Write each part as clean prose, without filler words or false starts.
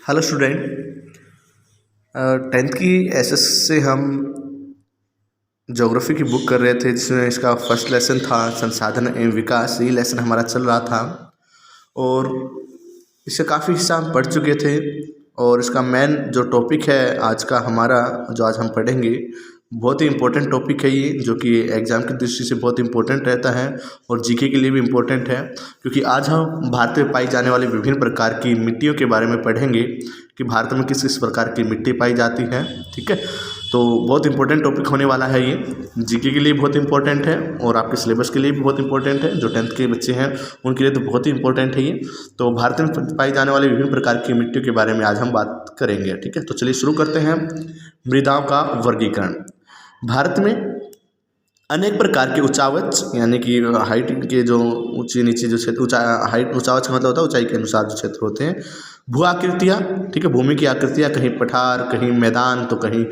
Hello student. 10th की SS से हम ज्योग्राफी की बुक कर रहे थे, जिसमें इसका फर्स्ट लेसन था संसाधन एवं विकास। ये लेसन हमारा चल रहा था और इससे काफ़ी हिस्सा हम पढ़ चुके थे। और इसका मेन जो टॉपिक है आज का हमारा, जो आज हम पढ़ेंगे, बहुत ही इम्पोर्टेंट टॉपिक है ये, जो कि एग्ज़ाम की दृष्टि से बहुत इम्पोर्टेंट रहता है और जीके के लिए भी इम्पोर्टेंट है। क्योंकि आज हम भारत में पाई जाने वाली विभिन्न प्रकार की मिट्टियों के बारे में पढ़ेंगे कि भारत में किस किस प्रकार की मिट्टी पाई जाती है। ठीक है, तो बहुत इंपॉर्टेंट टॉपिक होने वाला है ये, जीके के लिए बहुत इंपॉर्टेंट है और आपके सिलेबस के लिए भी बहुत इंपॉर्टेंट है। जो 10th के बच्चे हैं उनके लिए तो बहुत ही इंपॉर्टेंट है ये। तो भारत में पाई जाने वाली विभिन्न प्रकार की मिट्टियों के बारे में आज हम बात करेंगे। ठीक है, तो चलिए शुरू करते हैं। मृदाओं का वर्गीकरण। भारत में अनेक प्रकार के उचावच, यानी कि हाइट के जो ऊंची नीचे जो क्षेत्र, हाइट उचावच का मतलब होता है ऊंचाई के अनुसार जो क्षेत्र होते हैं। भू आकृतियाँ, ठीक है, भूमि की आकृतियाँ, कहीं पठार, कहीं मैदान, तो कहीं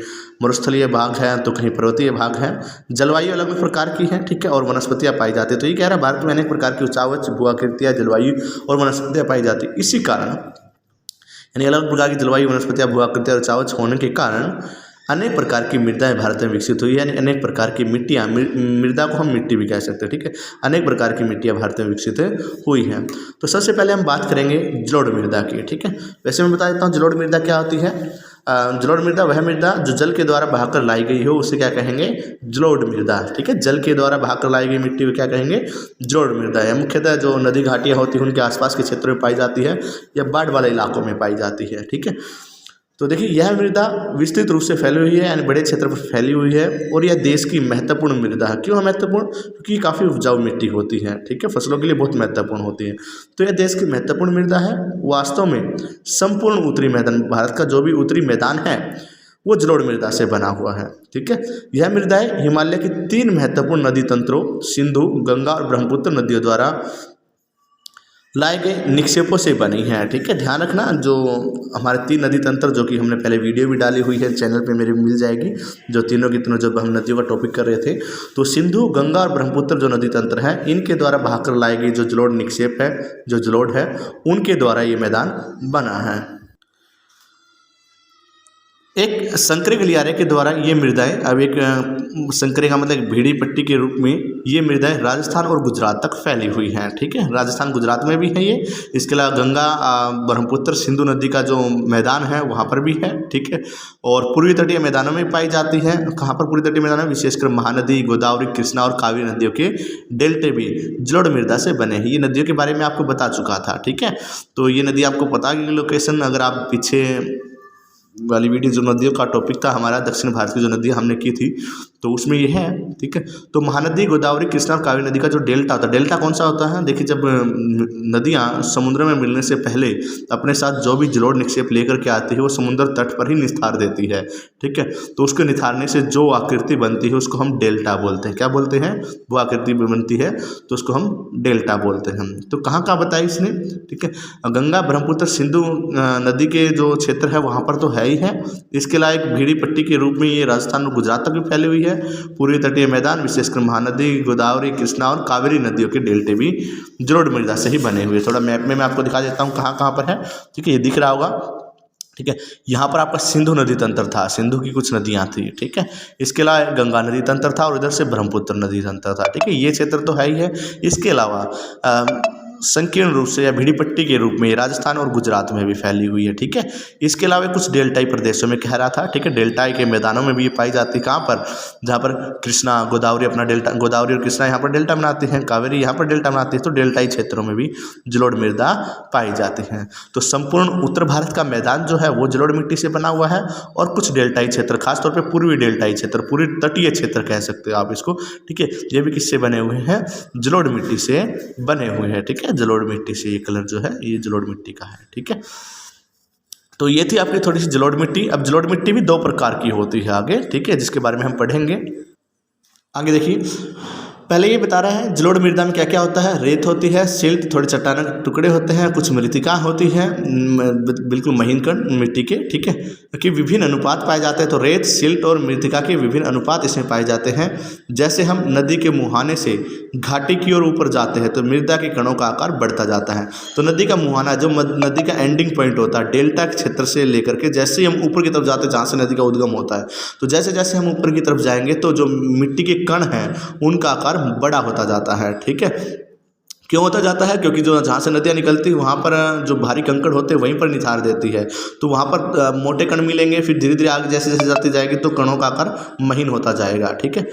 मरुस्थलीय भाग है, तो कहीं पर्वतीय भाग है। जलवायु अलग अलग प्रकार की है, ठीक है, और वनस्पतियाँ पाई जाती है। तो ये कह रहा है भारत में अनेक प्रकार की उचावच, भू आकृतियाँ, जलवायु और वनस्पतियाँ पाई जाती है। इसी कारण, यानी अलग अलग प्रकार की जलवायु, वनस्पतियाँ, भू आकृतियाँ और उचावच होने के कारण अनेक प्रकार की मृदाएं भारत में विकसित हुई है। यानी अनेक प्रकार की मिट्टियाँ, मृदा को हम मिट्टी भी कह सकते हैं। ठीक है, अनेक प्रकार की मिट्टियाँ भारत में विकसित हुई हैं। तो सबसे पहले हम बात करेंगे जलोढ़ मृदा की। ठीक है, वैसे मैं बता देता हूँ जलोढ़ मृदा क्या होती है। जलोढ़ मृदा वह मृदा जो जल के द्वारा बहाकर लाई गई हो, उसे क्या कहेंगे? जलोढ़ मृदा। ठीक है, जल के द्वारा बहाकर लाई गई मिट्टी को क्या कहेंगे? जलोढ़ मृदा है। मुख्यतः जो नदी घाटियाँ होती हैं उनके आसपास के क्षेत्रों में पाई जाती है या बाढ़ वाले इलाकों में पाई जाती है। ठीक है, तो देखिए यह मृदा विस्तृत रूप से फैली हुई है, यानी बड़े क्षेत्र पर फैली हुई है और यह देश की महत्वपूर्ण मृदा है। क्यों महत्वपूर्ण? क्योंकि ये काफ़ी उपजाऊ मिट्टी होती है। ठीक है, फसलों के लिए बहुत महत्वपूर्ण होती है। तो यह देश की महत्वपूर्ण मृदा है। वास्तव में संपूर्ण उत्तरी मैदान, भारत का जो भी उत्तरी मैदान है वो जलोढ़ मृदा से बना हुआ है। ठीक है, यह मृदाएं हिमालय की 3 महत्वपूर्ण नदी तंत्रों सिंधु, गंगा और ब्रह्मपुत्र नदियों द्वारा लाए गए निक्षेपों से बनी है। ठीक है, ध्यान रखना, जो हमारे 3 नदी तंत्र, जो कि हमने पहले वीडियो भी डाली हुई है चैनल पे मेरे मिल जाएगी, जो तीनों की तीनों जब हम नदियों का टॉपिक कर रहे थे, तो सिंधु, गंगा और ब्रह्मपुत्र जो नदी तंत्र हैं, इनके द्वारा बहाकर लाई गई जो जलोढ़ निक्षेप है, जो जलोढ़ है, उनके द्वारा ये मैदान बना है। एक संकरे गलियारे के द्वारा ये मृदाएं, अब एक संकरे का मतलब एक भीड़ी पट्टी के रूप में ये मृदाएं राजस्थान और गुजरात तक फैली हुई हैं। ठीक है, राजस्थान गुजरात में भी है ये। इसके अलावा गंगा, ब्रह्मपुत्र, सिंधु नदी का जो मैदान है वहाँ पर भी है। ठीक है, और पूर्वी तटीय मैदानों में पाई जाती है। कहाँ पर? पूर्वी तटीय मैदानों में, विशेषकर महानदी, गोदावरी, कृष्णा और कावेरी नदियों के डेल्टे भी जलोढ़ मृदा से बने हैं। ये नदियों के बारे में आपको बता चुका था। ठीक है, तो ये नदी आपको पता है लोकेशन, अगर आप पीछे वाली वीडियो जो नदियों का टॉपिक था हमारा, दक्षिण भारत की जो नदियाँ हमने की थी, तो उसमें ये है। ठीक है, तो महानदी, गोदावरी, कृष्णा और कावेरी नदी का जो डेल्टा होता है, डेल्टा कौन सा होता है? देखिए, जब नदियाँ समुद्र में मिलने से पहले अपने साथ जो भी जलोढ़ निक्षेप लेकर के आती है वो समुद्र तट पर ही निस्तार देती है। ठीक है, तो उसके निथारने से जो आकृति बनती है उसको हम डेल्टा बोलते हैं। क्या बोलते हैं? वो आकृति बनती है तो उसको हम डेल्टा बोलते हैं। तो कहाँ कहाँ बताया इसने? ठीक है, गंगा, ब्रह्मपुत्र, सिंधु नदी के जो क्षेत्र है वहाँ पर तो है ही है। इसके अलावा एक भीड़ी पट्टी के रूप में ये राजस्थान और गुजरात तक भी फैली हुई है। पूर्वी तटीय मैदान, विशेषकर महानदी, गोदावरी, कृष्णा और कावेरी नदियों के डेल्टे भी जलोढ़ मृदा से ही बने हुए। थोड़ा मैप में मैं आपको दिखा देता हूँ कहाँ कहाँ पर है। ठीक है, ये दिख रहा होगा। ठीक है, यहाँ पर आपका सिंधु नदी तंत्र था, सिंधु की कुछ नदियाँ थी। ठीक है, इसके अलावा गंगा नदी तंत्र था और इधर से ब्रह्मपुत्र नदी तंत्र था। ठीक है, ये क्षेत्र तो है ही है। इसके अलावा संकीर्ण रूप से या भीड़ी पट्टी के रूप में राजस्थान और गुजरात में भी फैली हुई है। ठीक है, इसके अलावा कुछ डेल्टाई प्रदेशों में कह रहा था। ठीक है, डेल्टाई के मैदानों में भी ये पाई जाती है। कहाँ पर? जहाँ पर कृष्णा, गोदावरी अपना डेल्टा, गोदावरी और कृष्णा यहाँ पर डेल्टा बनाती हैं, कावेरी यहाँ पर डेल्टा बनाती है, तो डेल्टाई क्षेत्रों में भी जलोढ़ मृदा पाई जाती हैं। तो संपूर्ण उत्तर भारत का मैदान जो है वो जलोढ़ मिट्टी से बना हुआ है और कुछ डेल्टाई क्षेत्र, खासतौर पर पूर्वी डेल्टाई क्षेत्र, पूर्वी तटीय क्षेत्र कह सकते हो आप इसको। ठीक है, ये भी किससे बने हुए हैं? जलोढ़ मिट्टी से बने हुए हैं। ठीक है, जलोढ़ मिट्टी से, ये कलर जो है ये जलोढ़ मिट्टी का है। ठीक है, तो ये थी आपकी थोड़ी सी जलोढ़ मिट्टी। अब जलोढ़ मिट्टी भी 2 प्रकार की होती है आगे। ठीक है, जिसके बारे में हम पढ़ेंगे आगे। देखिए, पहले ये बता रहे हैं जलोढ़ मृदा में क्या क्या होता है। रेत होती है, सिल्ट, थोड़े चट्टान के टुकड़े होते हैं, कुछ मृतिका होती है, बिल्कुल महीन कण मिट्टी के, ठीक है, कि विभिन्न अनुपात पाए जाते हैं। तो रेत, सिल्ट और मृतिका के विभिन्न अनुपात इसमें पाए जाते हैं। जैसे हम नदी के मुहाने से घाटी की ओर ऊपर जाते हैं तो मृदा के कणों का आकार बढ़ता जाता है। तो नदी का मुहाना जो नदी का एंडिंग पॉइंट होता है, डेल्टा क्षेत्र से लेकर के जैसे ही हम ऊपर की तरफ जाते हैं जहाँ से नदी का उद्गम होता है, तो जैसे जैसे हम ऊपर की तरफ जाएंगे तो जो मिट्टी के कण हैं उनका आकार बड़ा होता जाता है, ठीक है। क्यों होता जाता है? क्योंकि जो जहाँ से नदियाँ निकलती है वहाँ पर जो भारी कंकड़ होते हैं वहीं पर निथार देती है, तो वहाँ पर मोटे कण मिलेंगे। फिर धीरे धीरे आगे जैसे जैसे जाती जाएगी तो कणों का आकार महीन होता जाएगा, ठीक है।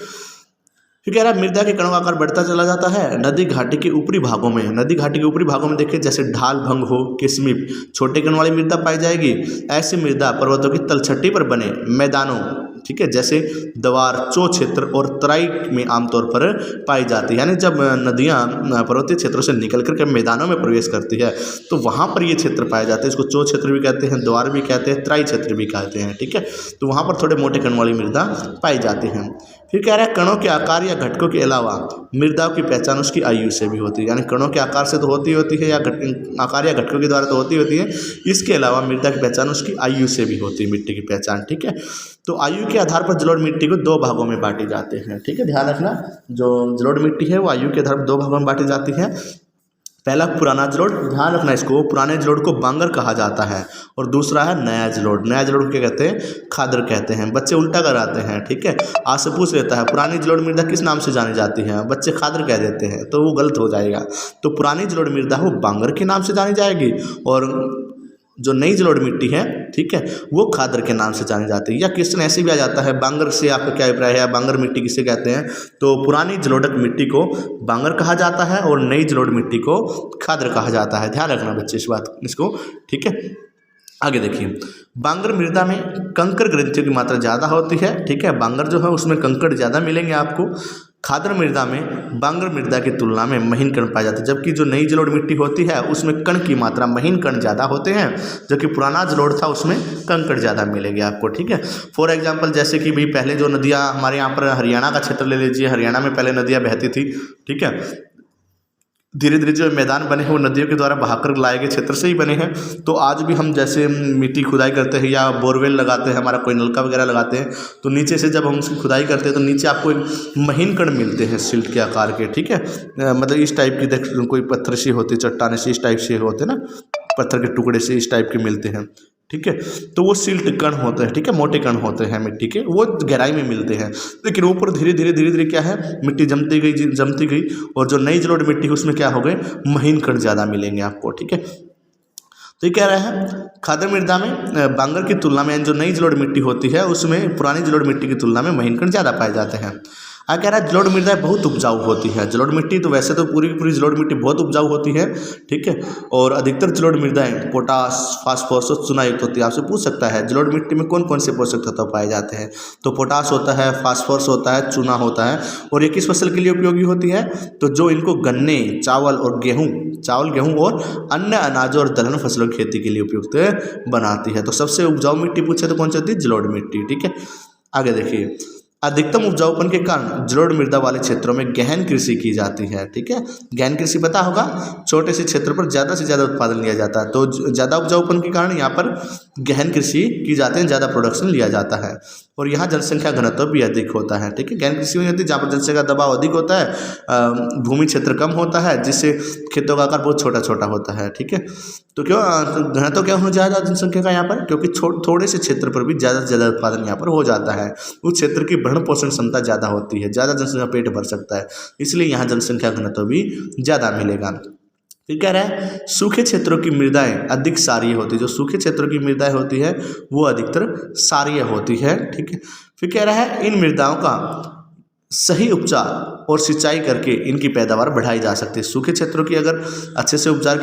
फिर कह रहा है मृदा के कणों का आकार बढ़ता चला जाता है नदी घाटी के ऊपरी भागों में। नदी घाटी के ऊपरी भागों में देखिए जैसे ढाल, भंग हो, किस्मिप, छोटे कण वाली मृदा पाई जाएगी। ऐसी मृदा पर्वतों की तलछटी पर बने मैदानों, ठीक है, जैसे दवार, चो क्षेत्र और तराई में आमतौर पर पाई जाती है। यानी जब नदियाँ पर्वतीय क्षेत्रों से निकल कर मैदानों में प्रवेश करती है तो वहाँ पर ये क्षेत्र पाए जाते हैं। इसको चो क्षेत्र भी कहते हैं, द्वार भी कहते हैं, तराई क्षेत्र भी कहते हैं, ठीक है। तो वहाँ पर थोड़े मोटे कण वाली मृदा पाई जाती हैं। फिर कह रहा है कणों के आकार या घटकों के अलावा मृदाओं की पहचान उसकी आयु से भी होती है। यानी कणों के आकार से तो होती है या आकार या घटकों के द्वारा तो होती है, इसके अलावा मृदा की पहचान उसकी आयु से भी होती है, मिट्टी की पहचान, ठीक है। तो आयु के आधार पर जलोढ़ मिट्टी को दो भागों में बांटे जाते हैं, ठीक है। ध्यान रखना, जो जलोढ़ मिट्टी है वो आयु के आधार पर दो भागों में बांटी जाती है। पहला पुराना जलोढ़, ध्यान रखना इसको, पुराने जलोढ़ को बांगर कहा जाता है। और दूसरा है नया जलोढ़। नया जलोढ़ क्या कहते हैं? खादर कहते हैं। बच्चे उल्टा कराते हैं, ठीक है। आज से पूछ लेता है पुरानी जलोढ़ मृदा किस नाम से जानी जाती है, बच्चे खादर कह देते हैं, तो वो गलत हो जाएगा। तो पुरानी जलोढ़ मृदा वो बांगर के नाम से जानी जाएगी और जो नई जलोढ़ मिट्टी है, ठीक है, वो खादर के नाम से जानी जाती है। या क्वेश्चन ऐसे भी आ जाता है बांगर से आपका क्या अभिप्राय है, बांगर मिट्टी किसे कहते हैं? तो पुरानी जलोढ़ मिट्टी को बांगर कहा जाता है और नई जलोढ़ मिट्टी को खादर कहा जाता है। ध्यान रखना बच्चे इस बात इसको, ठीक है। आगे देखिए, बांगर मृदा में कंकड़ ग्रंथियों की मात्रा ज़्यादा होती है, ठीक है। बांगर जो है उसमें कंकड़ ज़्यादा मिलेंगे आपको। खादर मृदा में बांगर मृदा की तुलना में महीन कण पाए जाते हैं, जबकि जो नई जलोढ़ मिट्टी होती है उसमें कण की मात्रा, महीन कण ज़्यादा होते हैं, जबकि पुराना जलोढ़ था उसमें कंकड़ ज़्यादा मिलेंगे आपको, ठीक है। फॉर एग्जांपल जैसे कि भाई पहले जो नदियाँ हमारे यहाँ पर हरियाणा का क्षेत्र ले लीजिए, हरियाणा में पहले नदियाँ बहती थी, ठीक है। धीरे धीरे जो मैदान बने हैं वो नदियों के द्वारा बहाकर लाए गए क्षेत्र से ही बने हैं। तो आज भी हम जैसे मिट्टी खुदाई करते हैं या बोरवेल लगाते हैं, हमारा कोई नलका वगैरह लगाते हैं, तो नीचे से जब हम उसकी खुदाई करते हैं तो नीचे आपको एक महीन कण मिलते हैं सिल्ट के आकार के, ठीक है। मतलब इस टाइप की देख, कोई पत्थर से होती, चट्टाने से इस टाइप से होते ना, पत्थर के टुकड़े से इस टाइप के मिलते हैं, ठीक है। तो वो सिल्ट कण होते हैं, ठीक है, मोटे कण होते हैं मिट्टी के, वो गहराई में मिलते हैं। लेकिन ऊपर धीरे धीरे क्या है, मिट्टी जमती गई और जो नई जलोढ़ मिट्टी है उसमें क्या हो गए, महीन कण ज़्यादा मिलेंगे आपको, ठीक है। तो ये कह रहा है खादर मृदा में बांगर की तुलना में जो नई जलोढ़ मिट्टी होती है उसमें पुरानी जलोढ़ मिट्टी की तुलना में महीन कण ज़्यादा पाए जाते हैं। आगे कह रहा है जलोढ़ मृदा बहुत उपजाऊ होती है। जलोढ़ मिट्टी तो वैसे तो पूरी की पूरी जलोढ़ मिट्टी बहुत उपजाऊ होती है, ठीक है। और अधिकतर जलोढ़ मृदाएं पोटास, फास्फोरस और चूना युक्त होती है। आपसे पूछ सकता है जलोढ़ मिट्टी में कौन कौन से पोषक तत्व पाए जाते हैं? तो पोटास होता है, फास्फोरस होता है, चूना होता है। और ये किस फसल के लिए उपयोगी होती है? तो जो इनको गन्ने, चावल और गेहूँ और अन्य अनाजों और दलहन फसलों की खेती के लिए उपयुक्त बनाती है। तो सबसे उपजाऊ मिट्टी पूछे तो कौन सी होती है? जलोढ़ मिट्टी, ठीक है। आगे देखिए, अधिकतम उपजाऊपन के कारण जलोढ़ मृदा वाले क्षेत्रों में गहन कृषि की जाती है, ठीक है। गहन कृषि पता होगा, छोटे से क्षेत्र पर ज़्यादा से ज़्यादा उत्पादन लिया जाता है। तो ज़्यादा उपजाऊपन के कारण यहाँ पर गहन कृषि की जाती है, ज़्यादा प्रोडक्शन लिया जाता है और यहाँ जनसंख्या घनत्व भी अधिक होता है, ठीक है। गहन कृषि में होती है जहाँ पर जनसंख्या का दबाव अधिक होता है, भूमि क्षेत्र कम होता है, जिससे खेतों का आकार बहुत छोटा छोटा होता है, ठीक है। तो क्यों घनत्व क्या हो ज़्यादा जनसंख्या का यहाँ पर? क्योंकि थोड़े से क्षेत्र पर भी ज़्यादा से ज़्यादा उत्पादन यहाँ पर हो जाता है। उस क्षेत्र की भरण पोषण क्षमता ज़्यादा होती है, ज़्यादा जनसंख्या पेट भर सकता है, इसलिए यहाँ जनसंख्या घनत्व भी ज़्यादा मिलेगा। फिर कह रहा है सूखे क्षेत्रों की मृदाएं अधिक सारीय होती है। जो सूखे क्षेत्रों की मृदाएं होती है वो अधिकतर सारीय होती है, ठीक है। फिर कह रहा है इन मृदाओं का सही उपचार और सिंचाई करके इनकी पैदावार बढ़ाई जा सकती है। सूखे क्षेत्रों की अगर अच्छे से उपचार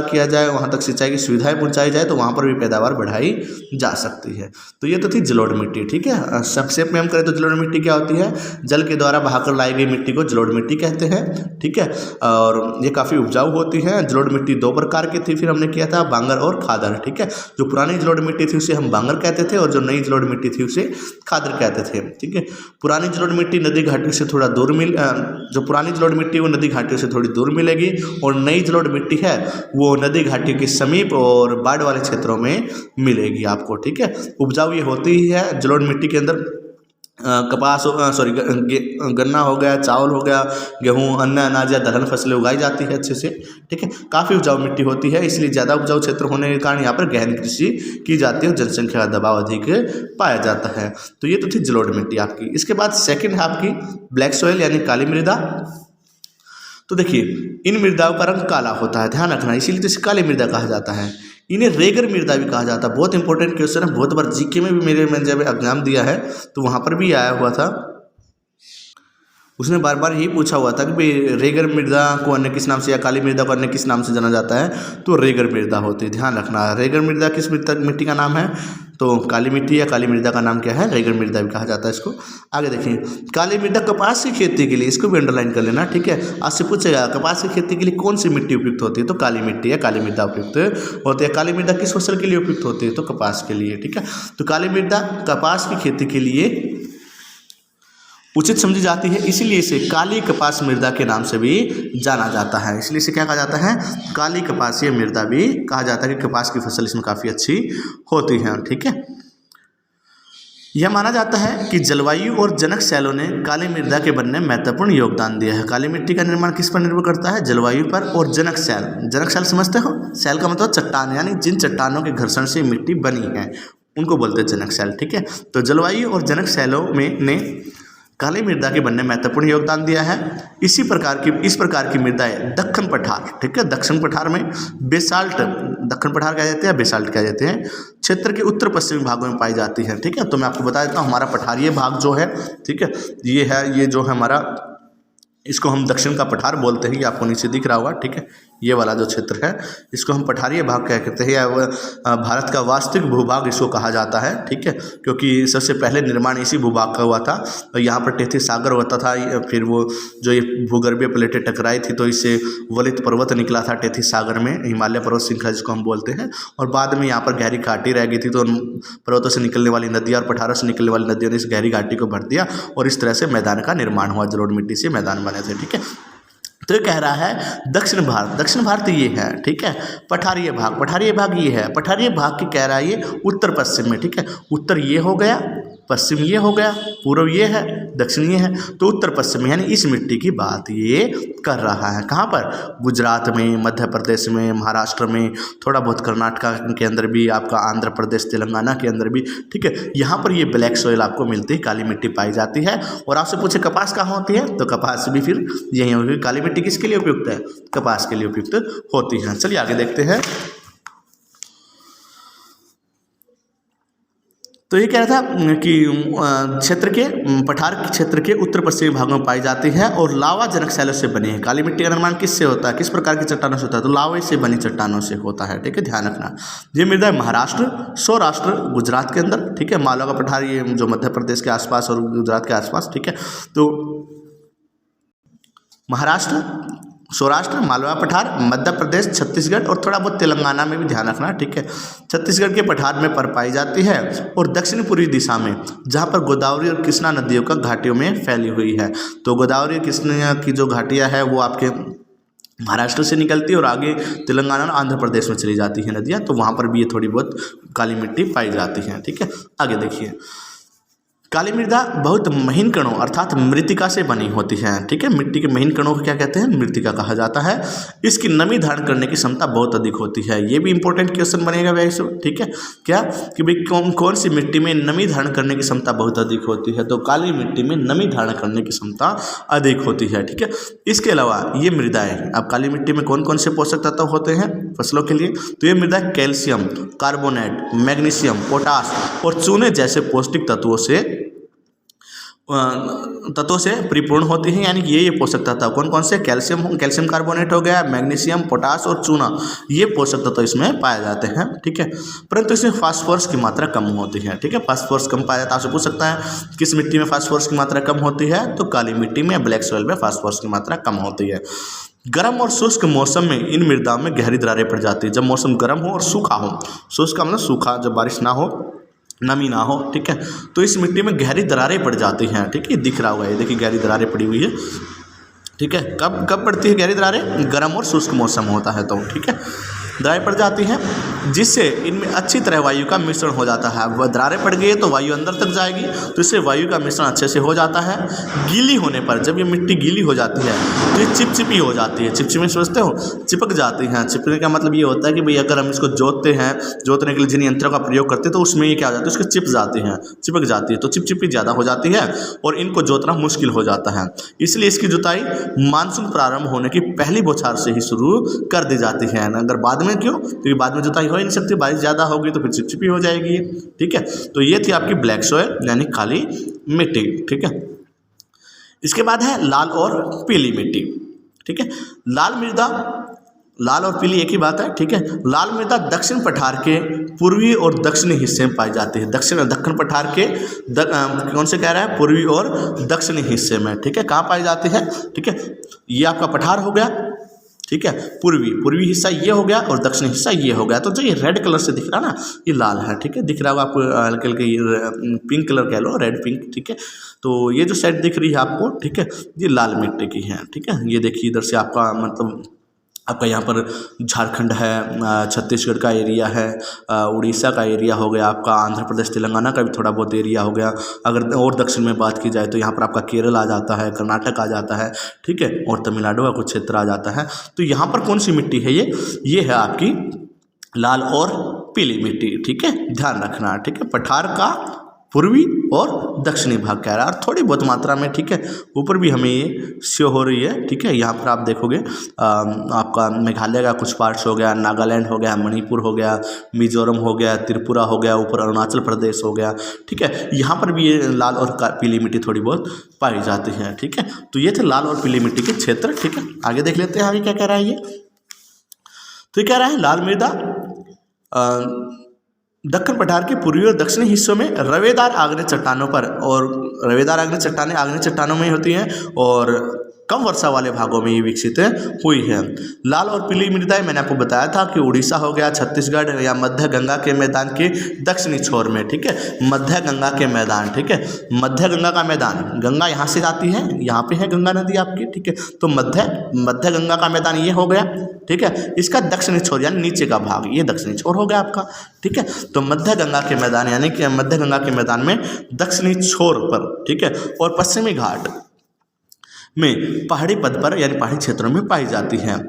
किया जाए, वहाँ तक सिंचाई की सुविधाएं पहुँचाई जाए तो वहाँ पर भी पैदावार बढ़ाई जा सकती है। तो ये तो थी जलोढ़ मिट्टी, ठीक है। संक्षेप में हम करें तो जलोढ़ मिट्टी क्या होती है? जल के द्वारा बहाकर लाई गई मिट्टी को जलोढ़ मिट्टी कहते हैं, ठीक है। और ये काफ़ी उपजाऊ होती है। जलोढ़ मिट्टी दो प्रकार की थी, फिर हमने किया था बांगर और खादर, ठीक है। जो पुरानी जलोढ़ मिट्टी थी उसे हम बांगर कहते थे और जो नई जलोढ़ मिट्टी थी उसे खादर कहते थे, ठीक है। पुरानी जलोढ़ मिट्टी नदी घाटी से थोड़ा दूर जो पुरानी जलोढ़ मिट्टी वो नदी घाटियों से थोड़ी दूर मिलेगी, और नई जलोढ़ मिट्टी है वो नदी घाटियों के समीप और बाढ़ वाले क्षेत्रों में मिलेगी आपको। ठीक है, उपजाऊ ये होती ही है जलोढ़ मिट्टी के अंदर। कपास गन्ना हो गया, चावल हो गया, गेहूँ, अन्य अनाज या दलहन फसलें उगाई जाती है अच्छे से। ठीक है, काफ़ी उपजाऊ मिट्टी होती है, इसलिए ज़्यादा उपजाऊ क्षेत्र होने के कारण यहाँ पर गहन कृषि की जाती है और जनसंख्या का दबाव अधिक पाया जाता है। तो ये तो थी जलोढ़ मिट्टी आपकी। इसके बाद सेकंड है आपकी ब्लैक सॉइल यानी काली मृदा। तो देखिए इन मृदाओं का रंग काला होता है, ध्यान रखना, इसीलिए तो इसे काली मृदा कहा जाता है। इन्हें रेगर मृदा भी कहा जाता है। बहुत इंपॉर्टेंट क्वेश्चन है, बहुत बार जीके में भी मैंने जब एग्जाम दिया है तो वहाँ पर भी आया हुआ था, उसने बार बार यही पूछा हुआ था कि भाई रेगर मृदा को अन्य किस नाम से या काली मृदा को अन्य किस नाम से जाना जाता है, तो रेगर मृदा होती है। ध्यान रखना, रेगर मृदा किस मिट्टी का नाम है, तो काली मिट्टी या काली मृदा का नाम क्या है, रेगर मृदा भी कहा जाता है इसको। आगे देखिए काली मृदा कपास की खेती के लिए, इसको भी अंडरलाइन कर लेना। ठीक है, आपसे पूछेगा कपास की खेती के लिए कौन सी मिट्टी उपयुक्त होती है, तो काली मिट्टी या काली मृदा उपयुक्त होती है। काली मृदा किस फसल के लिए उपयुक्त होती है, तो कपास के लिए। ठीक है, तो काली मृदा कपास की खेती के लिए उचित समझी जाती है, इसीलिए इसे काली कपास मृदा के नाम से भी जाना जाता है। इसलिए इसे क्या कहा जाता है, काली कपासीय मृदा भी कहा जाता है कि कपास की फसल इसमें काफ़ी अच्छी होती है। ठीक है, यह माना जाता है कि जलवायु और जनक शैलों ने काली मृदा के बनने में महत्वपूर्ण योगदान दिया है। काली मिट्टी का निर्माण किस पर निर्भर करता है, जलवायु पर और जनक शैल। जनक शैल समझते हो, शैल का मतलब चट्टान, यानी जिन चट्टानों के घर्षण से मिट्टी बनी है उनको बोलते हैं जनक शैल। ठीक है, तो जलवायु और जनक शैलों में ने काली मृदा के बनने में महत्वपूर्ण योगदान दिया है। इस प्रकार की मृदाएं दक्कन पठार, ठीक है, दक्षिण पठार में बेसाल्ट, दक्कन पठार कह जाते हैं, बेसाल्ट कह जाते हैं, क्षेत्र के उत्तर पश्चिमी भागों में पाई जाती है। ठीक है, तो मैं आपको बता देता हूँ हमारा पठारीय भाग जो है, ठीक है, ये जो है हमारा, इसको हम दक्षिण का पठार बोलते हैं, ये आपको नीचे दिख रहा होगा। ठीक है, ये वाला जो क्षेत्र है इसको हम पठारीय भाग क्या कहते हैं, या भारत का वास्तविक भूभाग इसको कहा जाता है। ठीक है, क्योंकि सबसे पहले निर्माण इसी भूभाग का हुआ था, और यहाँ पर टेथी सागर होता था, फिर वो जो ये भूगर्भीय प्लेटें टकराई थी तो इससे वलित पर्वत निकला था टेथी सागर में, हिमालय पर्वत श्रृंखला जिसको हम बोलते हैं, और बाद में यहाँ पर गहरी घाटी रह गई थी, तो पर्वतों से निकलने वाली नदियाँ और पठारों से निकलने वाली नदियों ने इस गहरी घाटी को भर दिया, और इस तरह से मैदान का निर्माण हुआ, जलोढ़ मिट्टी से मैदान बने थे। ठीक है, तो ये कह रहा है दक्षिण भारत ये है। ठीक है, पठारीय भाग ये है, पठारीय भाग की कह रहा है ये उत्तर पश्चिम में। ठीक है, उत्तर ये हो गया, पश्चिम ये हो गया, पूर्व ये है, दक्षिण ये है, तो उत्तर पश्चिम यानी इस मिट्टी की बात ये कर रहा है। कहाँ पर, गुजरात में, मध्य प्रदेश में, महाराष्ट्र में, थोड़ा बहुत कर्नाटक के अंदर भी, आपका आंध्र प्रदेश, तेलंगाना के अंदर भी। ठीक है, यहाँ पर ये ब्लैक सॉइल आपको मिलती है, काली मिट्टी पाई जाती है। और आपसे पूछे कपास कहाँ होती है, तो कपास भी फिर यही होगी। काली मिट्टी किसके लिए उपयुक्त है, कपास के लिए उपयुक्त होती है। चलिए आगे देखते हैं। तो ये कह रहा था कि पठार क्षेत्र के उत्तर पश्चिमी भागों में पाई जाती है और लावा जनक शैलों से बनी है। काली मिट्टी का निर्माण किससे होता है, किस प्रकार की चट्टानों से होता है, तो लावे से बनी चट्टानों से होता है। ठीक है, ध्यान रखना। ये मृदा महाराष्ट्र, सौराष्ट्र, गुजरात के अंदर, ठीक है, मालवा का पठार ये जो मध्य प्रदेश के आसपास और गुजरात के आसपास। ठीक है, तो महाराष्ट्र, सौराष्ट्र, मालवा पठार, मध्य प्रदेश, छत्तीसगढ़ और थोड़ा बहुत तेलंगाना में भी ध्यान रखना। ठीक है, छत्तीसगढ़ के पठार में पर पाई जाती है, और दक्षिण पूर्वी दिशा में जहाँ पर गोदावरी और कृष्णा नदियों का घाटियों में फैली हुई है। तो गोदावरी और कृष्णा की जो घाटियाँ है वो आपके महाराष्ट्र से निकलती है और आगे तेलंगाना और आंध्र प्रदेश में चली जाती है नदियाँ, तो वहाँ पर भी ये थोड़ी बहुत काली मिट्टी पाई जाती है। ठीक है, आगे देखिए। काली मृदा बहुत महीन कणों अर्थात मृत्तिका से बनी होती है। ठीक है, मिट्टी के महीन कणों को क्या कहते हैं, मृत्तिका कहा जाता है। इसकी नमी धारण करने की क्षमता बहुत अधिक होती है। ये भी इंपॉर्टेंट क्वेश्चन बनेगा वैसे। ठीक है, क्या कि भाई कौन सी मिट्टी में नमी धारण करने की क्षमता बहुत अधिक होती है, तो काली मिट्टी में नमी धारण करने की क्षमता अधिक होती है। ठीक है, इसके अलावा ये मृदाएं, अब काली मिट्टी में कौन कौन से पोषक तत्व होते हैं फसलों के लिए, तो ये मृदा कैल्शियम, कार्बोनेट, मैग्नीशियम, पोटास और चूने जैसे पौष्टिक तत्वों से परिपूर्ण होती हैं। यानी कि ये पोषक तत्व कौन कौन से, कैल्शियम कार्बोनेट हो गया, मैग्नीशियम, पोटास और चूना, ये पोषक तत्व इसमें पाए जाते हैं। ठीक है, परंतु इसमें फास्फोरस की मात्रा कम होती है। ठीक है, फास्फोरस कम पाया जाता है। आपसे पूछ सकता है किस मिट्टी में फास्फोरस की मात्रा कम होती है, तो काली मिट्टी में, ब्लैक सॉइल में फास्फोरस की मात्रा कम होती है। गर्म और शुष्क मौसम में इन मृदाओं में गहरी दरारें पड़ जाती है। जब मौसम गर्म हो और सूखा हो, शुष्क का मतलब सूखा, जब बारिश ना हो नमी ना हो, ठीक है। तो इस मिट्टी में गहरी दरारें पड़ जाती हैं, ठीक है, दिख रहा होगा ये, देखिए गहरी दरारें पड़ी हुई है, ठीक है। कब कब पड़ती है गहरी दरारें? गर्म और शुष्क मौसम होता है तो, ठीक है, दरारें पड़ जाती हैं, जिससे इनमें अच्छी तरह वायु का मिश्रण हो जाता है। वह दरारें पड़ गई है तो वायु अंदर तक जाएगी, तो इससे वायु का मिश्रण अच्छे से हो जाता है। गीली होने पर, जब ये मिट्टी गीली हो जाती है तो ये चिपचिपी हो जाती है। चिपचिपी समझते हो, चिपक जाती हैं। चिपकने का मतलब ये होता है कि भाई अगर हम इसको जोतते हैं, जोतने के लिए जिन यंत्रों का प्रयोग करते हैं तो उसमें ये क्या हो जाता है, उसके चिप जाती हैं, चिपक जाती है, तो चिपचिपी ज़्यादा हो जाती है और इनको जोतना मुश्किल हो जाता है। इसलिए इसकी जुताई मानसून प्रारंभ होने की पहली बौछार से ही शुरू कर दी जाती है। अगर बाद में, क्यों? क्योंकि बाद में जुताई हो ही नहीं सकती, बारिश ज़्यादा होगी तो फिर चिपचिपी हो जाएगी, ठीक है। तो ये थी आपकी ब्लैक सॉइल यानी काली मिट्टी, ठीक है। इसके बाद है लाल और पीली मिट्टी, ठीक है। लाल मृदा, लाल और पीली एक ही बात है, ठीक है। लाल मृदा दक्षिण पठार के पूर्वी और दक्षिणी हिस्से में पाई जाती है। दक्षिण पठार के कौन से कह रहा है, पूर्वी और दक्षिणी हिस्से में, ठीक है, कहाँ पाई जाती है, ठीक है। ये आपका पठार हो गया, ठीक है, पूर्वी हिस्सा ये हो गया और दक्षिणी हिस्सा ये हो गया। तो जो ये रेड कलर से दिख रहा है ना, ये लाल है, ठीक है, दिख रहा होगा आपको, हल्के हल्के पिंक कलर कह लो, रेड पिंक, ठीक है। तो ये जो साइड दिख रही है आपको, ठीक है, ये लाल मिट्टी की है, ठीक है। ये देखिए इधर से आपका मतलब आपका यहाँ पर झारखंड है, छत्तीसगढ़ का एरिया है, उड़ीसा का एरिया हो गया आपका, आंध्र प्रदेश तेलंगाना का भी थोड़ा बहुत एरिया हो गया। अगर और दक्षिण में बात की जाए तो यहाँ पर आपका केरल आ जाता है, कर्नाटक आ जाता है, ठीक है, और तमिलनाडु का कुछ क्षेत्र आ जाता है। तो यहाँ पर कौन सी मिट्टी है, ये है आपकी लाल और पीली मिट्टी, ठीक है, ध्यान रखना, ठीक है। पठार का पूर्वी और दक्षिणी भाग कह रहा है, और थोड़ी बहुत मात्रा में, ठीक है, ऊपर भी हमें ये शो हो रही है, ठीक है। यहाँ पर आप देखोगे आपका मेघालय का कुछ पार्ट्स हो गया, नागालैंड हो गया, मणिपुर हो गया, मिजोरम हो गया, त्रिपुरा हो गया, ऊपर अरुणाचल प्रदेश हो गया, ठीक है। यहाँ पर भी ये लाल और पीली मिट्टी थोड़ी बहुत पाई जाती है, ठीक है। तो ये थे लाल और पीली मिट्टी के क्षेत्र, ठीक है। आगे देख लेते हैं आगे क्या कह रहा है ये। तो क्या रहा है, लाल मृदा दक्षिण पठार के पूर्वी और दक्षिणी हिस्सों में रवेदार आग्नेय चट्टानों पर, और रवेदार आग्नेय चट्टानों में होती हैं और कम वर्षा वाले भागों में ये विकसित हुई है। लाल और पीली मृदाएं मैंने आपको बताया था कि उड़ीसा हो गया, छत्तीसगढ़ या मध्य गंगा के मैदान के दक्षिणी छोर में, ठीक है, मध्य गंगा के मैदान, ठीक है, मध्य गंगा का मैदान, गंगा यहाँ से आती है, यहाँ पे है गंगा नदी आपकी, ठीक है। तो मध्य गंगा का मैदान ये हो गया, ठीक है। इसका दक्षिणी छोर यानी नीचे का भाग ये दक्षिणी छोर हो गया आपका, ठीक है। तो मध्य गंगा के मैदान यानी कि मध्य गंगा के मैदान में दक्षिणी छोर पर, ठीक है, और पश्चिमी घाट में पहाड़ी पद पर यानी पहाड़ी क्षेत्रों में पाई जाती हैं।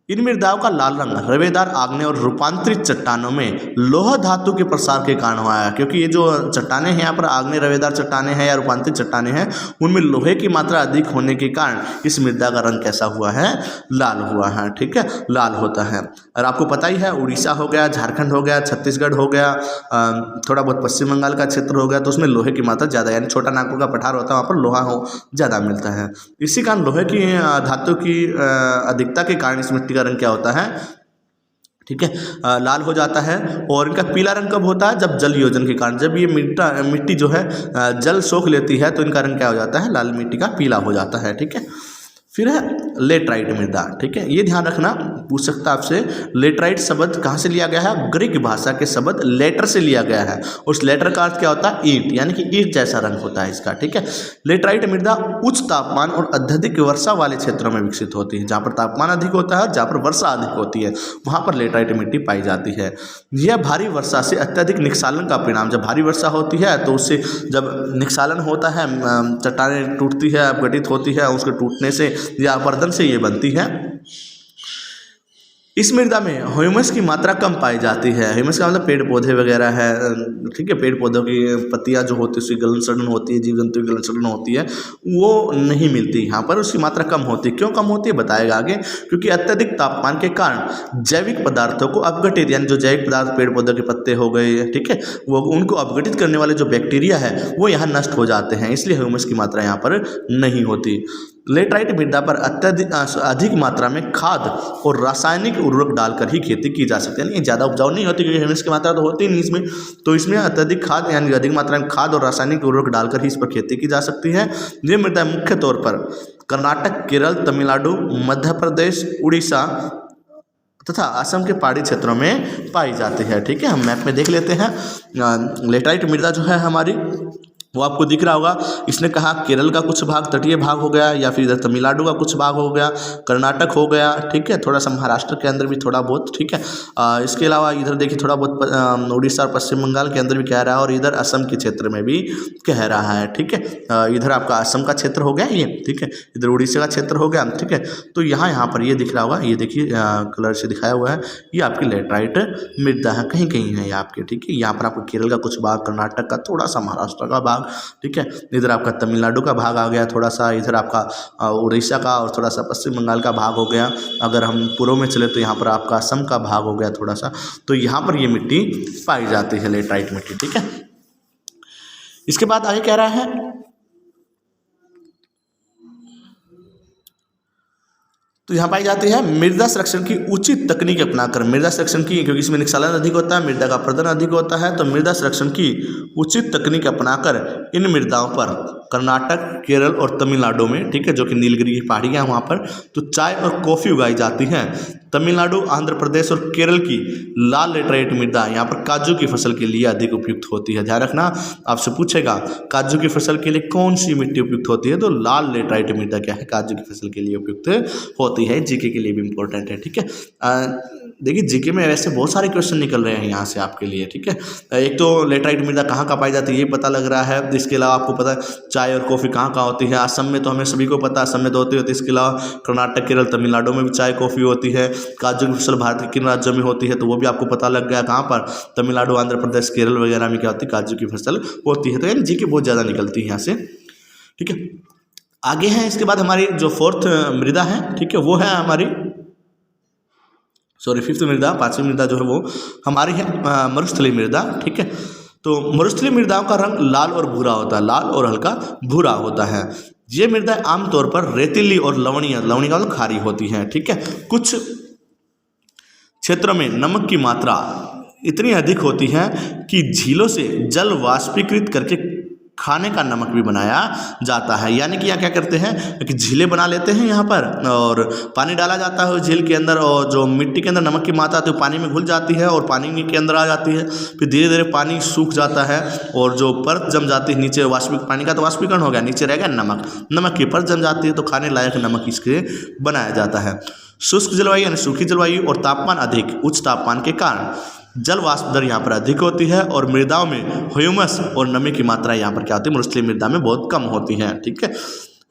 इन मृदाओं का लाल रंग रवेदार आग्नेय और रूपांतरित चट्टानों में लोह धातु के प्रसार के कारण हुआ है, क्योंकि ये जो चट्टानें हैं यहाँ पर आग्नेय रवेदार चट्टानें हैं या रूपांतरित चट्टानें हैं, उनमें लोहे की मात्रा अधिक होने के कारण इस मृदा का रंग कैसा हुआ है, लाल हुआ है, ठीक है, लाल होता है। और आपको पता ही है उड़ीसा हो गया, झारखंड हो गया, छत्तीसगढ़ हो गया, थोड़ा बहुत पश्चिम बंगाल का क्षेत्र हो गया, तो उसमें लोहे की मात्रा ज़्यादा यानी छोटा नागपुर का पठार होता है, वहाँ पर लोहा हो ज़्यादा मिलता है। इसी कारण लोहे की धातु की अधिकता के कारण इस मिट्टी का रंग क्या होता है, ठीक है, लाल हो जाता है। और इनका पीला रंग कब होता है, जब जल योजन के कारण, जब ये मिट्टी जो है जल सोख लेती है तो इनका रंग क्या हो जाता है, लाल मिट्टी का पीला हो जाता है, ठीक है। फिर है लेटराइट मृदा, ठीक है, ये ध्यान रखना, पूछ सकता है आपसे। लेटराइट शब्द कहाँ से लिया गया है, ग्रीक भाषा के शब्द लेटर से लिया गया है। उस लेटर का अर्थ क्या होता है, ईंट, यानी कि ईंट जैसा रंग होता है इसका, ठीक है। लेटराइट मृदा उच्च तापमान और अत्यधिक वर्षा वाले क्षेत्रों में विकसित होती है। जहाँ पर तापमान अधिक होता है, जहाँ पर वर्षा अधिक होती है, वहाँ पर लेटराइट मिट्टी पाई जाती है। यह भारी वर्षा से अत्यधिक निस्खलन का परिणाम, जब भारी वर्षा होती है तो उससे जब निस्खलन होता है, चट्टानें टूटती है, अपघटित होती है, उसके टूटने से या अपरदन से ये बनती है। इस मृदा में ह्यूमस की मात्रा कम पाई जाती है। ह्यूमस का मतलब पेड़ पौधे वगैरह है, ठीक है, पेड़ पौधों की पत्तियां जो होती है उसकी गलन सड़न होती है, जीव जंतु की गलन सड़न होती है, वो नहीं मिलती यहाँ पर, उसकी मात्रा कम होती है। क्यों कम होती है बताएगा आगे, क्योंकि अत्यधिक तापमान के कारण जैविक पदार्थों को अपघटित, यानी जो जैविक पदार्थ पेड़ पौधों के पत्ते हो गए, ठीक है, वो उनको अपघटित करने वाले जो बैक्टीरिया है वो यहाँ नष्ट हो जाते हैं, इसलिए ह्यूमस की मात्रा यहाँ पर नहीं होती। लेटराइट मृदा पर अधिक मात्रा में खाद और रासायनिक उर्वरक डालकर ही खेती की जा सकती है, यानी ज़्यादा उपजाऊ नहीं होती क्योंकि ह्यूमस की मात्रा तो होती नहीं इसमें, तो इसमें अत्यधिक खाद यानी अधिक मात्रा में खाद और रासायनिक उर्वरक डालकर ही इस पर खेती की जा सकती है। ये मृदा मुख्य तौर पर कर्नाटक, केरल, तमिलनाडु, मध्य प्रदेश, उड़ीसा तथा असम के पहाड़ी क्षेत्रों में पाई जाती है। ठीक है, हम मैप में देख लेते हैं। लेटराइट मृदा जो है हमारी, वो आपको दिख रहा होगा। इसने कहा केरल का कुछ भाग, तटीय भाग हो गया, या फिर इधर तमिलनाडु का कुछ भाग हो गया, कर्नाटक हो गया। ठीक है, थोड़ा सा महाराष्ट्र के अंदर भी थोड़ा बहुत। ठीक है, इसके अलावा इधर देखिए थोड़ा बहुत उड़ीसा और पश्चिम बंगाल के अंदर भी कह रहा है, और इधर असम के क्षेत्र में भी कह रहा है। ठीक है, इधर आपका असम का क्षेत्र हो गया ये। ठीक है, इधर उड़ीसा का क्षेत्र हो गया। ठीक है, तो यहाँ पर ये दिख रहा होगा, ये देखिए कलर से दिखाया हुआ है, ये आपकी लेटराइट मृदा है, कहीं कहीं है ये आपके। ठीक है, यहाँ पर आपको केरल का कुछ भाग, कर्नाटक का, थोड़ा सा महाराष्ट्र का भाग। ठीक है, इधर आपका तमिलनाडु का भाग आ गया थोड़ा सा, इधर आपका उड़ीसा का और थोड़ा सा पश्चिम बंगाल का भाग हो गया। अगर हम पूर्व में चले तो यहाँ पर आपका असम का भाग हो गया थोड़ा सा। तो यहाँ पर ये मिट्टी पाई जाती है, लेटराइट मिट्टी। ठीक है, इसके बाद आगे कह रहा है, तो यहाँ पाई जाती है मृदा संरक्षण की उचित तकनीक अपनाकर। मृदा संरक्षण की, क्योंकि इसमें निक्षालन अधिक होता है, मृदा का प्रदन अधिक होता है, तो मृदा संरक्षण की उचित तकनीक अपनाकर इन मृदाओं पर कर्नाटक, केरल और तमिलनाडु में, ठीक है, जो कि नीलगिरी की पहाड़ियाँ हैं वहाँ पर, तो चाय और कॉफ़ी उगाई जाती हैं। तमिलनाडु, आंध्र प्रदेश और केरल की लाल लेटराइट मृदा यहाँ पर काजू की फसल के लिए अधिक उपयुक्त होती है। ध्यान रखना, आपसे पूछेगा काजू की फसल के लिए कौन सी मिट्टी उपयुक्त होती है, तो लाल लेटराइट मृदा क्या है, काजू की फसल के लिए उपयुक्त होती है। जीके के लिए भी इंपॉर्टेंट है। ठीक है, देखिए जीके में वैसे बहुत सारे क्वेश्चन निकल रहे हैं यहाँ से आपके लिए। ठीक है, एक तो लेटराइट मृदा कहाँ पाई जाती है ये पता लग रहा है। इसके अलावा आपको पता है चाय और कॉफ़ी कहाँ होती है। असम में तो हमें सभी को पता है, असम में तो होती है। इसके अलावा कर्नाटक, केरल, तमिलनाडु में भी चाय कॉफ़ी होती है। काजू की फसल भारत के किन राज्यों में होती है, तो वो भी आपको पता लग गया। कहाँ पर, तमिलनाडु, आंध्र प्रदेश, केरल वगैरह में क्या होती है, काजू की फसल होती है। तो यानी जीके बहुत ज़्यादा निकलती है यहाँ से। ठीक है, आगे है इसके बाद हमारी जो फोर्थ मृदा है, ठीक है, वो है हमारी फिफ्थ मृदा, पांचवी मृदा जो है वो हमारी है मरुस्थलीय मृदा। ठीक है, तो मरुस्थलीय मृदाओं का रंग लाल और भूरा होता है, लाल और हल्का भूरा होता है। ये मृदा आमतौर पर रेतीली और लवणीय, लवणीय का मतलब खारी होती है। ठीक है, कुछ क्षेत्रों में नमक की मात्रा इतनी अधिक होती है कि झीलों से जल वाष्पीकृत करके खाने का नमक भी बनाया जाता है। यानी कि यहाँ क्या करते हैं कि झीलें बना लेते हैं यहाँ पर, और पानी डाला जाता है झील के अंदर, और जो मिट्टी के अंदर नमक की मात्रा तो पानी में घुल जाती है और पानी के अंदर आ जाती है। फिर धीरे धीरे पानी सूख जाता है और जो परत जम जाती है नीचे, पानी का तो वाष्पीकरण हो गया, नीचे रह गया नमक, नमक की परत जम जाती है, तो खाने लायक नमक इसके बनाया जाता है। शुष्क जलवायु यानी सूखी जलवायु और तापमान अधिक, उच्च तापमान के कारण जल वाष्प दर यहाँ पर अधिक होती है, और मृदाओं में ह्यूमस और नमी की मात्रा यहाँ पर क्या होती है, मरुस्थलीय मृदा में बहुत कम होती है। ठीक है,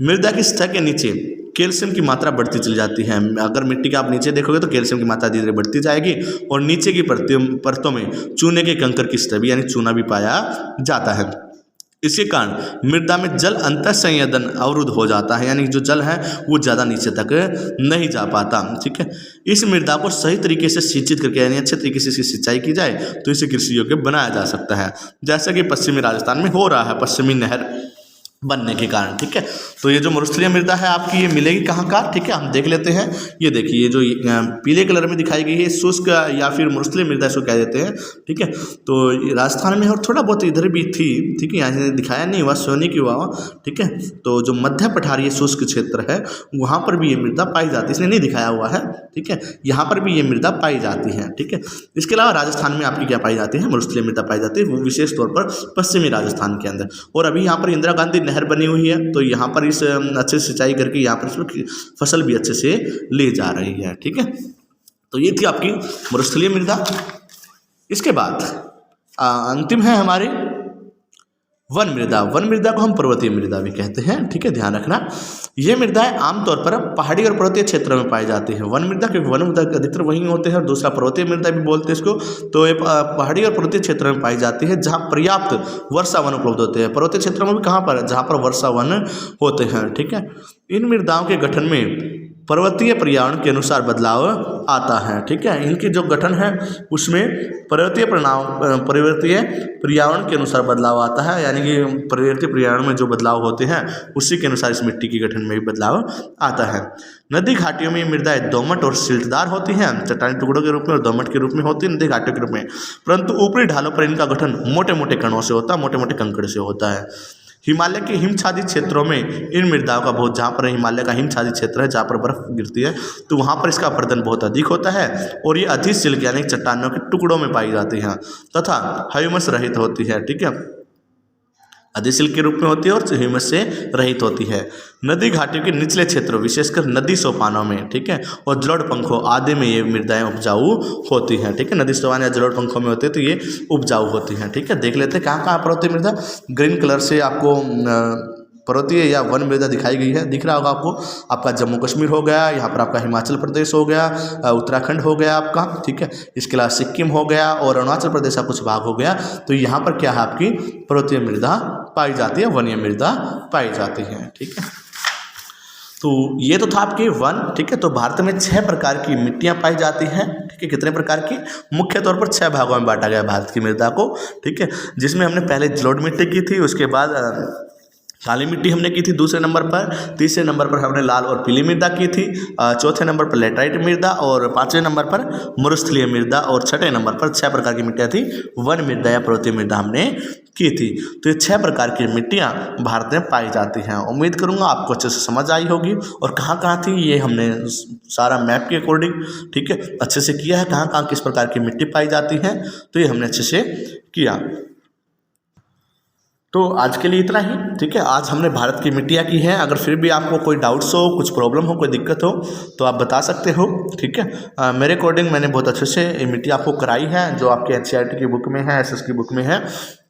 मृदा की सतह के नीचे कैल्शियम की मात्रा बढ़ती चली जाती है। अगर मिट्टी का आप नीचे देखोगे तो कैल्शियम की मात्रा धीरे धीरे बढ़ती जाएगी, और नीचे की परतों में चूने के कंकर की सतह भी यानी चूना भी पाया जाता है। इसी कारण मृदा में जल अंतर संयदन अवरुद्ध हो जाता है, यानी जो जल है वो ज़्यादा नीचे तक नहीं जा पाता। ठीक है, इस मृदा को सही तरीके से सिंचित करके यानी अच्छे तरीके से इसकी सिंचाई की जाए तो इसे कृषि योग्य बनाया जा सकता है, जैसा कि पश्चिमी राजस्थान में हो रहा है, पश्चिमी नहर बनने के कारण। ठीक है, तो ये जो मरुस्थलीय मृदा है आपकी ये मिलेगी कहाँ का, ठीक है, हम देख लेते हैं। ये देखिए, ये जो पीले कलर में दिखाई गई है शुष्क या फिर मरुस्थलीय मृदा इसको कह देते हैं। ठीक है, तो राजस्थान में और थोड़ा बहुत इधर भी थी। ठीक है, यहाँ से दिखाया नहीं हुआ, सोने की हुआ। ठीक है, तो जो मध्य पठारीय शुष्क क्षेत्र है वहाँ पर भी ये मृदा पाई जाती है, इसने नहीं दिखाया हुआ है। ठीक है, यहाँ पर भी ये मृदा पाई जाती है। ठीक है, इसके अलावा राजस्थान में आपकी क्या पाई जाती है, मरुस्थलीय मृदा पाई जाती है, वो विशेष तौर पर पश्चिमी राजस्थान के अंदर। और अभी यहाँ पर इंदिरा गांधी नहर बनी हुई है, तो यहाँ पर इस अच्छे से सिंचाई करके यहाँ पर इसमें फसल भी अच्छे से ले जा रही है। ठीक है, तो ये थी आपकी मरुस्थलीय मृदा। इसके बाद अंतिम है हमारी वन मृदा। वन मृदा को हम पर्वतीय मृदा भी कहते हैं। ठीक है, ध्यान रखना, ये मृदाएं आमतौर पर पहाड़ी और पर्वतीय क्षेत्रों में पाई जाती है। वन मृदा, क्योंकि वन मृदा अधिकतर वहीं होते हैं, और दूसरा पर्वतीय मृदा भी बोलते हैं इसको। तो ये पहाड़ी और पर्वतीय क्षेत्रों में पाई जाती है जहाँ पर्याप्त वर्षा वन उपलब्ध होते हैं। पर्वतीय क्षेत्रों में भी कहाँ पर, जहाँ पर वर्षा वन होते हैं। ठीक है, इन मृदाओं के गठन में पर्वतीय पर्यावरण के अनुसार बदलाव आता है। ठीक है, इनकी जो गठन है उसमें पर्वतीय पर्यावरण के अनुसार बदलाव आता है, यानी कि पर्वतीय पर्यावरण में जो बदलाव होते हैं उसी के अनुसार इस मिट्टी की गठन में भी बदलाव आता है। नदी घाटियों में मृदाएं दोमट और सिल्टदार होती हैं, चट्टानी टुकड़ों के रूप में और दोमट के रूप में होती है नदी घाटियों के रूप में, परंतु ऊपरी ढालों पर इनका गठन मोटे मोटे कणों से होता है, मोटे मोटे कंकड़ से होता है। हिमालय के हिमछादी क्षेत्रों में इन मृदाओं का बहुत, जहाँ पर हिमालय का हिमछादी क्षेत्र है जहाँ पर बर्फ गिरती है, तो वहाँ पर इसका अपरदन बहुत अधिक होता है और ये अधिशिल्क यानी चट्टानों के टुकड़ों में पाई जाती हैं तथा ह्यूमस रहित होती है। ठीक है, अधिशिल्क के रूप में होती है और ह्यूमस से रहित होती है। नदी घाटियों के निचले क्षेत्रों विशेषकर नदी सोपानों में, ठीक है, और जलोढ़ पंखों आदि में ये मृदाएं उपजाऊ होती हैं। ठीक है, नदी सोपान या जलोढ़ पंखों में होते हैं तो ये उपजाऊ होती हैं। ठीक है, देख लेते हैं कहाँ कहाँ पर होती है मृदा। ग्रीन कलर से आपको पर्वतीय या वन मृदा दिखाई गई है, दिख रहा होगा आपको। आपका जम्मू कश्मीर हो गया, यहाँ पर आपका हिमाचल प्रदेश हो गया, उत्तराखंड हो गया आपका। ठीक है, इसके अलावा सिक्किम हो गया और अरुणाचल प्रदेश का कुछ भाग हो गया। तो यहाँ पर क्या है, आपकी पर्वतीय मृदा पाई जाती है, वनीय मृदा पाई जाती है। ठीक है, तो ये तो था आपके वन। ठीक है, तो भारत में 6 प्रकार की मिट्टियाँ पाई जाती हैं। ठीक है, कितने प्रकार की, मुख्य तौर पर 6 भागों में बांटा गया भारत की मृदा को। ठीक है, जिसमें हमने पहले जलोढ़ मिट्टी की थी, उसके बाद काली मिट्टी हमने की थी दूसरे नंबर पर, तीसरे नंबर पर हमने लाल और पीली मृदा की थी, चौथे नंबर पर लेटराइट मृदा और 5वें नंबर पर मरुस्थलीय मृदा और 6ठे नंबर पर 6 प्रकार की मिट्टियाँ थी, वन मृदा या पर्वतीय मृदा हमने की थी। तो ये 6 प्रकार की मिट्टियाँ भारत में पाई जाती हैं। उम्मीद करूँगा आपको अच्छे से समझ आई होगी और कहाँ कहाँ थी ये हमने सारा मैप के अकॉर्डिंग, ठीक है, अच्छे से किया है, कहाँ कहाँ किस प्रकार की मिट्टी पाई जाती है, तो ये हमने अच्छे से किया। तो आज के लिए इतना ही। ठीक है, आज हमने भारत की मिट्टियाँ की हैं। अगर फिर भी आपको कोई डाउट्स हो, कुछ प्रॉब्लम हो, कोई दिक्कत हो तो आप बता सकते हो। ठीक है, मेरे अकॉर्डिंग मैंने बहुत अच्छे से ये मिट्टी आपको कराई है, जो आपके NCERT की बुक में है, SS की बुक में है।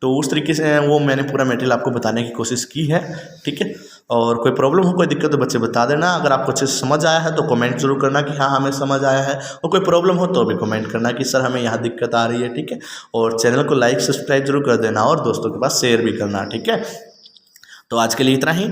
तो उस तरीके से वो मैंने पूरा मटेरियल आपको बताने की कोशिश की है। ठीक है, और कोई प्रॉब्लम हो, कोई दिक्कत हो, बच्चे बता देना। अगर आपको अच्छे से समझ आया है तो कमेंट जरूर करना कि हाँ हमें समझ आया है, और कोई प्रॉब्लम हो तो भी कमेंट करना कि सर हमें यहाँ दिक्कत आ रही है। ठीक है, और चैनल को लाइक सब्सक्राइब जरूर कर देना और दोस्तों के पास शेयर भी करना। ठीक है, तो आज के लिए इतना ही।